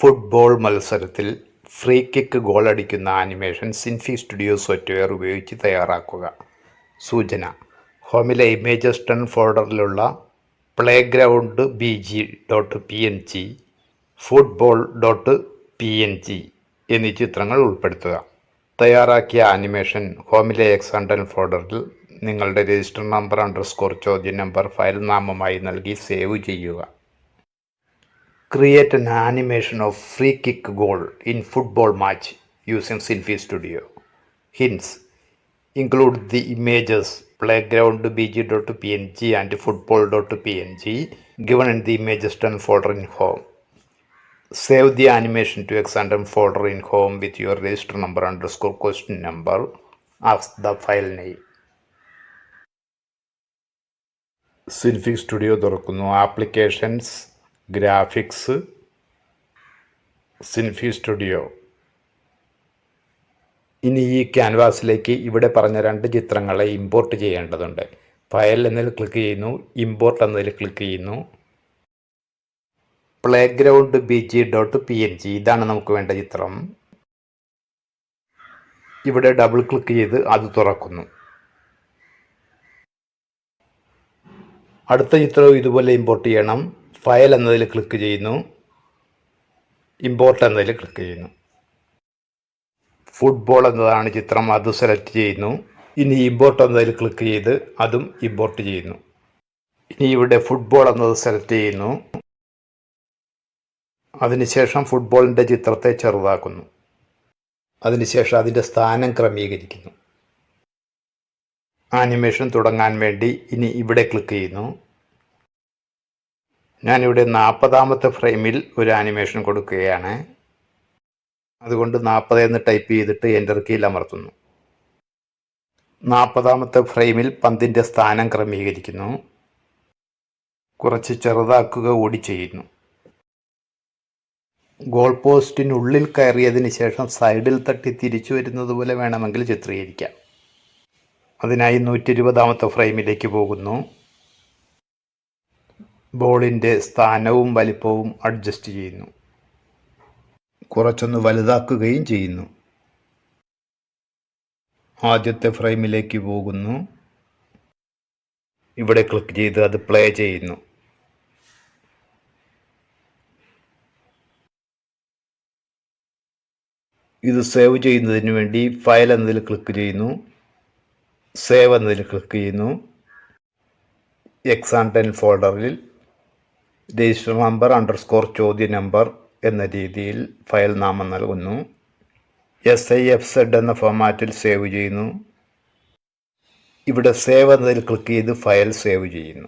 Football മത്സരത്തിൽ free kick ഗോളടിക്കുന്ന animation Synfig Studio software ഉപയോഗിച്ച് തയ്യാറാക്കുക. സൂചന: ഹോമിലെ ഇമേജസ് 10 ഫോൾഡറിലുള്ള playground.bg.png, football.png എന്നീ ചിത്രങ്ങൾ ഉൾപ്പെടുത്തുക. തയ്യാറാക്കിയ ആനിമേഷൻ ഹോമിലെ x10 ഫോൾഡറിൽ നിങ്ങളുടെ രജിസ്റ്റർ നമ്പർ ചോദ്യം നമ്പർ ഫയൽ നാമമായി നൽകി സേവ് ചെയ്യുക. Create an animation of free kick goal in football match using Sinfi Studio. Hints: include the images playground.bg.png and football.png given in the images 10 folder in home. Save the animation to x10 folder in home with your register number question number as the file name. Sinfi Studio തുറക്കുന്നു. Applications, graphics, Synfig Studio. ഇനി ഈ ക്യാൻവാസിലേക്ക് ഇവിടെ പറഞ്ഞ 2 ചിത്രങ്ങളെ import ചെയ്യേണ്ടതുണ്ട്. File എന്നതിൽ click ചെയ്യുന്നു, import എന്നതിൽ ക്ലിക്ക് ചെയ്യുന്നു. playground.bg.png ഇതാണ് നമുക്ക് വേണ്ട ചിത്രം. ഇവിടെ ഡബിൾ ക്ലിക്ക് ചെയ്ത് അത് തുറക്കുന്നു. അടുത്ത ചിത്രവും ഇതുപോലെ ഇമ്പോർട്ട് ചെയ്യണം. ഫയൽ എന്നതിൽ ക്ലിക്ക് ചെയ്യുന്നു, ഇമ്പോർട്ട് എന്നതിൽ ക്ലിക്ക് ചെയ്യുന്നു. ഫുട്ബോൾ എന്നതാണ് ചിത്രം, അത് സെലക്ട് ചെയ്യുന്നു. ഇനി ഇമ്പോർട്ട് എന്നതിൽ ക്ലിക്ക് ചെയ്ത് അതും ഇമ്പോർട്ട് ചെയ്യുന്നു. ഇനി ഇവിടെ ഫുട്ബോൾ എന്നത് സെലക്ട് ചെയ്യുന്നു. അതിനുശേഷം ഫുട്ബോളിൻ്റെ ചിത്രത്തെ ചെറുതാക്കുന്നു. അതിനുശേഷം അതിൻ്റെ സ്ഥാനം ക്രമീകരിക്കുന്നു. ആനിമേഷൻ തുടങ്ങാൻ വേണ്ടി ഇനി ഇവിടെ ക്ലിക്ക് ചെയ്യുന്നു. ഞാനിവിടെ 40ാമത്തെ ഫ്രെയിമിൽ ഒരു ആനിമേഷൻ കൊടുക്കുകയാണ്. അതുകൊണ്ട് 40 എന്ന് ടൈപ്പ് ചെയ്തിട്ട് എൻ്റർ കീയിൽ അമർത്തുന്നു. 40ാമത്തെ ഫ്രെയിമിൽ പന്തിൻ്റെ സ്ഥാനം ക്രമീകരിക്കുന്നു. കുറച്ച് ചെറുതാക്കുക കൂടി ചെയ്യുന്നു. ഗോൾ പോസ്റ്റിനുള്ളിൽ കയറിയതിന് ശേഷം സൈഡിൽ തട്ടി തിരിച്ചു വരുന്നത് പോലെ വേണമെങ്കിൽ ചിത്രീകരിക്കാം. അതിനായി 120ാമത്തെ ഫ്രെയിമിലേക്ക് പോകുന്നു. ബോളിൻ്റെ സ്ഥാനവും വലിപ്പവും അഡ്ജസ്റ്റ് ചെയ്യുന്നു. കുറച്ചൊന്ന് വലുതാക്കുകയും ചെയ്യുന്നു. ആദ്യത്തെ ഫ്രെയിമിലേക്ക് പോകുന്നു. ഇവിടെ ക്ലിക്ക് ചെയ്ത് അത് പ്ലേ ചെയ്യുന്നു. ഇത് സേവ് ചെയ്യുന്നതിന് വേണ്ടി ഫയൽ എന്നതിൽ ക്ലിക്ക് ചെയ്യുന്നു, സേവ് എന്നതിൽ ക്ലിക്ക് ചെയ്യുന്നു. x10 ഫോൾഡറിൽ രജിസ്റ്റർ നമ്പർ ചോദ്യം നമ്പർ എന്ന രീതിയിൽ ഫയൽ നാമം നൽകുന്നു. SIFZ എന്ന ഫോമാറ്റിൽ സേവ് ചെയ്യുന്നു. ഇവിടെ സേവ് എന്നതിൽ ക്ലിക്ക് ചെയ്ത് ഫയൽ സേവ് ചെയ്യുന്നു.